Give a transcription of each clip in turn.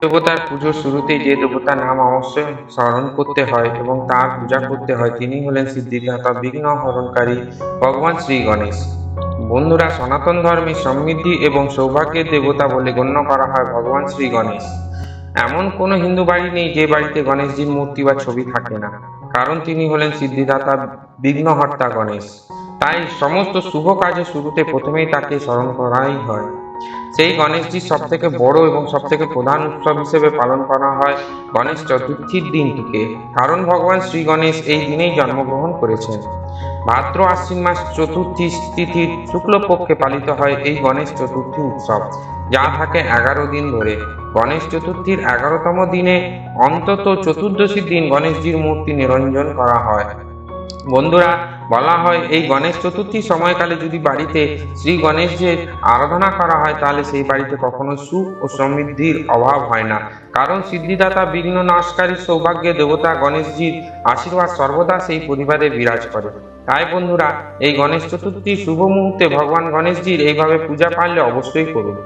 দেবতার পুজোর শুরুতেই যে দেবতার নাম অবশ্যই স্মরণ করতে হয় এবং তার পূজা করতে হয় তিনি হলেন সিদ্ধিদাতা বিঘ্ন হরণকারী ভগবান শ্রী গণেশ। বন্ধুরা, সনাতন ধর্মে সমৃদ্ধি এবং সৌভাগ্যের দেবতা বলে গণ্য করা হয় ভগবান শ্রী গণেশ। এমন কোনো হিন্দু বাড়ি নেই যে বাড়িতে গণেশজির মূর্তি বা ছবি থাকে না, কারণ তিনি হলেন সিদ্ধিদাতা বিঘ্নহর্তা গণেশ। তাই সমস্ত শুভ কাজের শুরুতে প্রথমেই তাকে স্মরণ করাই হয়। সেই গণেশজির সব থেকে বড় এবং সব থেকে প্রধান উৎসব হিসেবে পালন করা হয় গণেশ চতুর্থীর দিনটিকে, কারণ ভগবান শ্রী গণেশ এই দিনেই জন্মগ্রহণ করেছেন। ভাদ্র আশ্বিন মাস চতুর্থী তিথির শুক্লপক্ষে পালিত হয় এই গণেশ চতুর্থী উৎসব, যা থাকে 11 দিন ধরে। গণেশ চতুর্থীর 11তম দিনে অন্তত চতুর্দশীর দিন গণেশজির মূর্তি নিরঞ্জন করা হয়। বন্ধুরা, বলা হয় এই গণেশ চতুর্থীর সময়কালে যদি বাড়িতে শ্রী গণেশের আরাধনা করা হয় তাহলে সেই বাড়িতে কখনো সুখ ও সমৃদ্ধির অভাব হয় না, কারণ সিদ্ধিদাতা বিঘ্ন নাশকারী সৌভাগ্যের দেবতা গণেশজির আশীর্বাদ সর্বদা সেই পরিবারে বিরাজ করে। তাই বন্ধুরা, এই গণেশ চতুর্থীর শুভ মুহূর্তে ভগবান গণেশজির এইভাবে পূজা পারলে অবশ্যই করুন।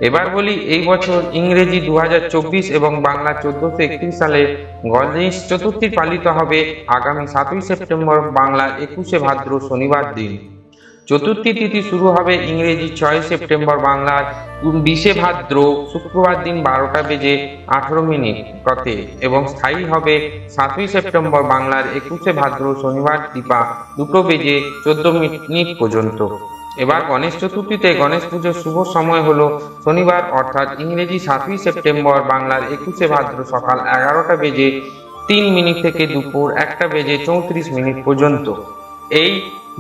এবার বলি, এই বছর ইংরেজি 2024 এবং বাংলা 1431 সালে গণেশ চতুর্থী পালিত হবে আগামী 7ই সেপ্টেম্বর, বাংলার 21শে ভাদ্র শনিবার দিন। চতুর্থী তিথি শুরু হবে ইংরেজি 6 সেপ্টেম্বর, বাংলার 20শে ভাদ্র শুক্রবার দিন 12:18 কতে এবং স্থায়ী হবে 7ই সেপ্টেম্বর, বাংলার 21শে ভাদ্র শনিবার দিপা 2:14 পর্যন্ত। এবার গণেশ চতুর্থীতে গণেশ পুজোর শুভ সময় হলো শনিবার অর্থাৎ ইংরেজি 7ই সেপ্টেম্বর, বাংলার 21শে ভাদ্র সকাল 11:03 থেকে দুপুর 1:34 পর্যন্ত। এই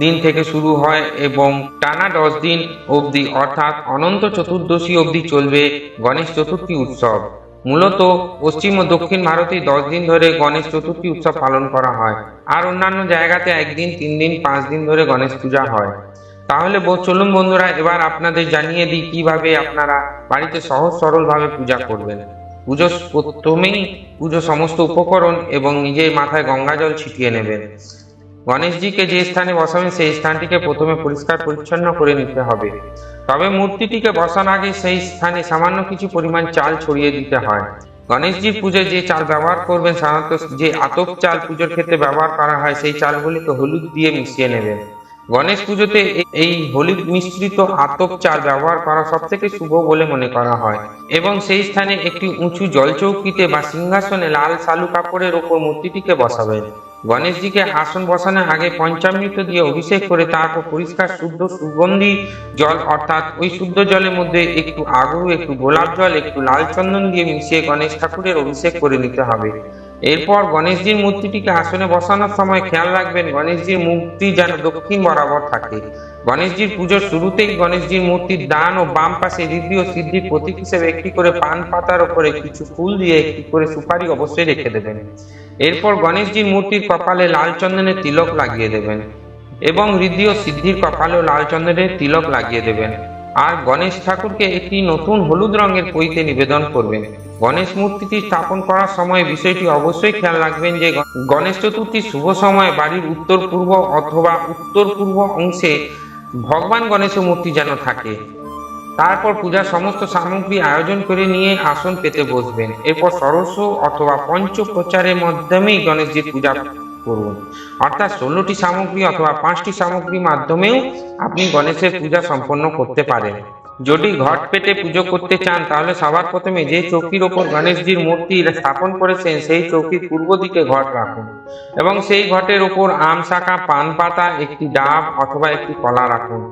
দিন থেকে শুরু হয় এবং টানা 10 দিন অবধি অর্থাৎ অনন্ত চতুর্দশী অবধি চলবে গণেশ চতুর্থী উৎসব। মূলত পশ্চিম ও দক্ষিণ ভারতে 10 দিন ধরে গণেশ চতুর্থী উৎসব পালন করা হয়, আর অন্যান্য জায়গাতে 1 দিন, 3 দিন, 5 দিন ধরে গণেশ পূজা হয়। তাহলে চলুন বন্ধুরা, এবার আপনাদের জানিয়ে দিই কিভাবে আপনারা বাড়িতে সহজ সরল ভাবে পূজা করবেন। প্রথমেই পুজো সমস্ত উপকরণ এবং নিজের মাথায় গঙ্গা জল ছিটিয়ে নেবেন। গণেশজিকে যে স্থানে বসাবেন সেই স্থানটিকে প্রথমে পরিষ্কার পরিচ্ছন্ন করে নিতে হবে। তবে মূর্তিটিকে বসানোর আগে সেই স্থানে সামান্য কিছু পরিমাণ চাল ছড়িয়ে দিতে হয়। গণেশজির পুজোয় যে চাল ব্যবহার করবেন, সাধারণত যে আতপ চাল পুজোর ক্ষেত্রে ব্যবহার করা হয়, সেই চালগুলিকে হলুদ দিয়ে মিশিয়ে নেবেন। গণেশ পুজোতে এই হলুদ মিশ্রিত আতপ চাল ব্যবহার করা সব থেকে শুভ বলে মনে করা হয় এবং সেই স্থানে একটি উঁচু জলচৌকিতে বা সিংহাসনে লাল শালু কাপড়ের ওপর মূর্তিটিকে বসাবেন। গণেশজিকে আসন বসানোর আগে পঞ্চামৃত দিয়ে অভিষেক করে তারপর পরিষ্কার শুদ্ধ সুগন্ধি জল অর্থাৎ ওই শুদ্ধ জলের মধ্যে একটু আগরু, একটু গোলাপ জল, একটু লাল চন্দন দিয়ে মিশিয়ে গণেশ ঠাকুরের অভিষেক করে নিতে হবে। এরপর গণেশজির মূর্তিটিকে আসনে বসানোর সময় খেয়াল রাখবেন গণেশজির মূর্তি যেন দক্ষিণ বরাবর থাকে। গণেশজির পুজোর শুরুতেই গণেশজির মূর্তির ডান ও বাম পাশে ঋদ্ধি ও সিদ্ধির প্রতীক হিসেবে একটি করে পান পাতার ওপরে কিছু ফুল দিয়ে একটি করে সুপারি অবশ্যই রেখে দেবেন। এরপর গণেশজির মূর্তির কপালে লাল চন্দনের তিলক লাগিয়ে দেবেন এবং ঋদ্ধি ও সিদ্ধির কপালেও লাল চন্দনের তিলক লাগিয়ে দেবেন। আর গণেশ ঠাকুরকে একটি নতুন হলুদ রঙের পৈতে নিবেদন করবেন। গণেশ মূর্তিটি স্থাপন করার সময় বিষয়টি অবশ্যই খেয়াল রাখবেন যে গণেশ চতুর্থীর শুভ সময় বাড়ির উত্তর পূর্ব অথবা উত্তর পূর্ব অংশে ভগবান গণেশের মূর্তি যেন থাকে। তারপর পূজার সমস্ত সামগ্রী আয়োজন করে নিয়ে আসন পেতে বসবেন। এরপর ষোড়শ অথবা পঞ্চ প্রচারের মাধ্যমেই গণেশজির পূজা করুন, অর্থাৎ 16টি সামগ্রী অথবা 5টি সামগ্রীর মাধ্যমেও আপনি গণেশের পূজা সম্পন্ন করতে পারেন। যদি ঘট পেতে পুজো করতে চান তাহলে সবার প্রথমে যে চৌকির ওপর গণেশজির মূর্তি স্থাপন করেছেন সেই চৌকির পূর্ব দিকে ঘট রাখুন এবং সেই ঘটের ওপর আম শাখা, পান পাতা, একটি ডাব অথবা একটি কলা রাখুন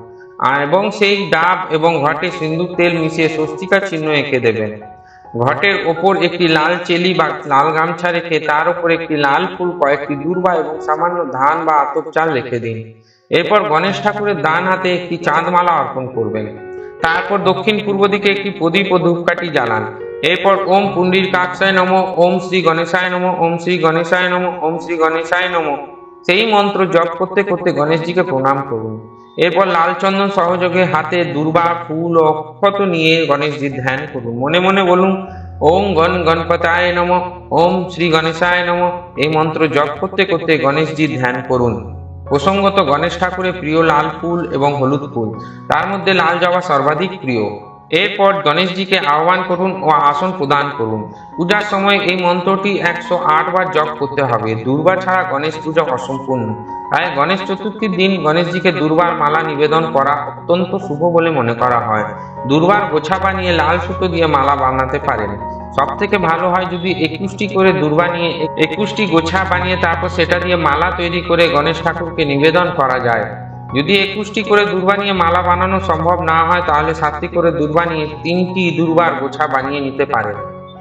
এবং সেই ডাব এবং ঘটে সিন্দুক তেল মিশিয়ে স্বস্তিকার চিহ্ন এঁকে দেবেন। ঘটের ওপর একটি লাল চেলি বা লাল গামছা রেখে তার উপর একটি লাল ফুল, কয়েকটি দূর্বা এবং সামান্য ধান বা আতপ চাল রেখে দিন। এরপর গণেশ ঠাকুরের ডান হাতে একটি চাঁদমালা অর্পণ করবেন। তারপর দক্ষিণ পূর্ব দিকে একটি প্রদীপ ও ধূপকাঠি জ্বালান। এরপর ওম পুণ্ডরীকাক্ষায় নমঃ, ওম শ্রী গণেশায় নমঃ, ওম শ্রী গণেশায় নমঃ, ওম শ্রী গণেশায় নমঃ সেই মন্ত্র জপ করতে করতে গণেশজিকে প্রণাম করুন। এরপর লাল চন্দন সহযোগে হাতে দূর্বা, ফুল ও অক্ষত নিয়ে গণেশজির ধ্যান করুন। মনে মনে বলুন ওম গণপতায় নমঃ, ওম শ্রী গণেশায় নমঃ এই মন্ত্র জপ করতে করতে গণেশজির ধ্যান করুন। প্রসঙ্গত গণেশ ঠাকুরের প্রিয় লাল ফুল এবং হলুদ ফুল, তার মধ্যে লাল জবা সর্বাধিক প্রিয়। এরপর গণেশজিকে আহ্বান করুন ও আসন প্রদান করুন। পূজার সময় এই মন্ত্রটি 108 বার জপ করতে হবে। দুর্বা ছাড়া গণেশ পূজা অসম্পূর্ণ। তাই গণেশ চতুর্থীর দিন গণেশজিকে দুর্বার মালা নিবেদন করা অত্যন্ত শুভ বলে মনে করা হয়। দুর্বার গোছা বানিয়ে লাল সুতো দিয়ে মালা বানাতে পারেন। সব থেকে ভালো হয় যদি 21টি করে দুর্বা নিয়ে 21টি গোছা বানিয়ে তারপর সেটা দিয়ে মালা তৈরি করে গণেশ ঠাকুরকে নিবেদন করা যায়। যদি 21টি করে দুর্বা নিয়ে মালা বানানো সম্ভব না হয় তাহলে 7টি করে দুর্বা নিয়ে 3টি দুর্বার গোছা বানিয়ে নিতে পারেন।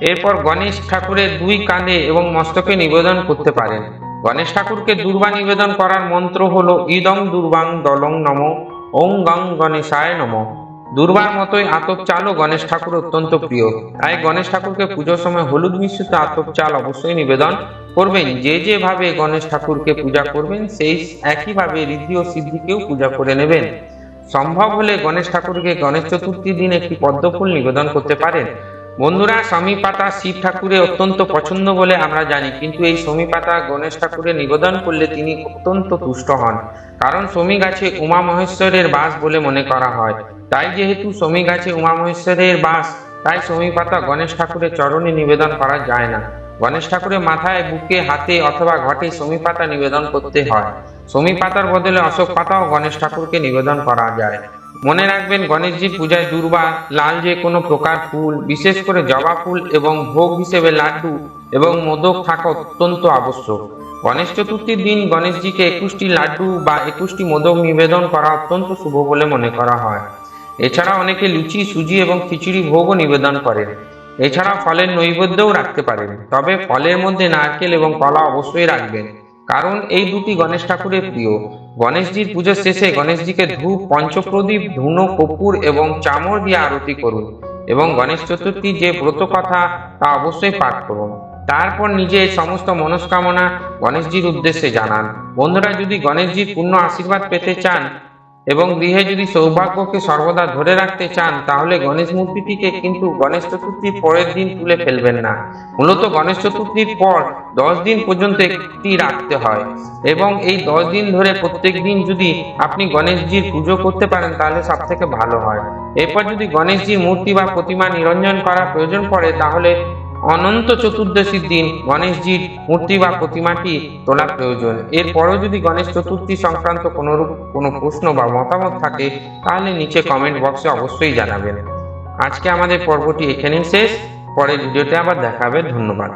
এরপর গণেশ ঠাকুরের 2 কাঁধে এবং মস্তকে নিবেদন করতে পারেন। গণেশ ঠাকুরকে দুর্বা নিবেদন করার মন্ত্র হলো ইদং দুর্বাং দলং নমঃ ওং গং গণেশায় নমঃ। দুর্বার মতোই আতপ চালও গণেশ ঠাকুর অত্যন্ত প্রিয়। তাই গণেশ ঠাকুরকে পুজোর সময় হলুদ মিশ্রিত আতপ চাল অবশ্যই নিবেদন করবেন। যেভাবে গণেশ ঠাকুরকে পূজা করবেন সেই একইভাবে ঋদ্ধি ও সিদ্ধিকেও পূজা করে নেবেন। সম্ভব হলে গণেশ ঠাকুরকে গণেশ চতুর্থীর দিন একটি পদ্ম ফুল নিবেদন করতে পারেন। বন্ধুরা, শমী পাতা শিব ঠাকুরের অত্যন্ত পছন্দ বলে আমরা জানি, কিন্তু এই শমী পাতা গণেশ ঠাকুরের নিবেদন করলে তিনি অত্যন্ত তুষ্ট হন। কারণ শমী গাছে উমা মহেশ্বরের বাস বলে মনে করা হয়। তাই যেহেতু শমী গাছে উমা মহেশ্বরের বাস, তাই শমী পাতা গণেশ ঠাকুরের চরণে নিবেদন করা যায় না। গণেশ ঠাকুরের মাথায়, বুকে, হাতে অথবা ঘটে শমী পাতা নিবেদন করতে হয়। শমী পাতার বদলে অশোক পাতাও গণেশ ঠাকুরকে নিবেদন করা যায়। মনে রাখবেন, গণেশজির পূজায় দুর্বা, লাল যে কোনো প্রকার ফুল, বিশেষ করে জবা ফুল এবং ভোগ হিসেবে লাড্ডু এবং মোদক থাকা অত্যন্ত আবশ্যক। গণেশ চতুর্থীর দিন গণেশজিকে 21টি লাড্ডু বা 21টি মোদক নিবেদন করা অত্যন্ত শুভ বলে মনে করা হয়। এছাড়া অনেকে লুচি, সুজি এবং খিচুড়ি ভোগও নিবেদন করেন। এছাড়া ফলের নৈবেদ্যও রাখতে পারেন, তবে ফলের মধ্যে নারকেল এবং কলা অবশ্যই রাখবেন, কারণ এই দুটি গণেশ ঠাকুরের প্রিয়। গণেশজির পুজোর শেষে গণেশজিকে ধূপ, পঞ্চপ্রদীপ, ধুনো, কর্পূর এবং চামর দিয়ে আরতি করুন এবং গণেশ চতুর্থীর যে ব্রত কথা তা অবশ্যই পাঠ করুন। তারপর নিজের সমস্ত মনস্কামনা গণেশজির উদ্দেশ্যে জানান। বন্ধুরা, যদি গণেশজির পূর্ণ আশীর্বাদ পেতে চান এবং গৃহে যদি সৌভাগ্যকে সর্বদা ধরে রাখতে চান, তাহলে গণেশ মূর্তিটিকে কিন্তু গণেশ চতুর্থীর পরের দিন তুলে ফেলবেন না। মূলত গণেশ চতুর্থীর পর 10 দিন পর্যন্ত একটি রাখতে হয় এবং এই 10 দিন ধরে প্রত্যেক দিন যদি আপনি গণেশজির পুজো করতে পারেন তাহলে সব থেকে ভালো হয়। এরপর যদি গণেশজির মূর্তি বা প্রতিমা নিরঞ্জন করার প্রয়োজন পড়ে তাহলে অনন্ত চতুর্দশীর দিন গণেশজির মূর্তি বা প্রতিমাটি তোলা প্রয়োজন। এরপরও যদি গণেশ চতুর্থী সংক্রান্ত কোনো প্রশ্ন বা মতামত থাকে তাহলে নিচে কমেন্ট বক্সে অবশ্যই জানাবেন। আজকে আমাদের পর্বটি এখানেই শেষ। পরের ভিডিওতে আবার দেখা হবে। ধন্যবাদ।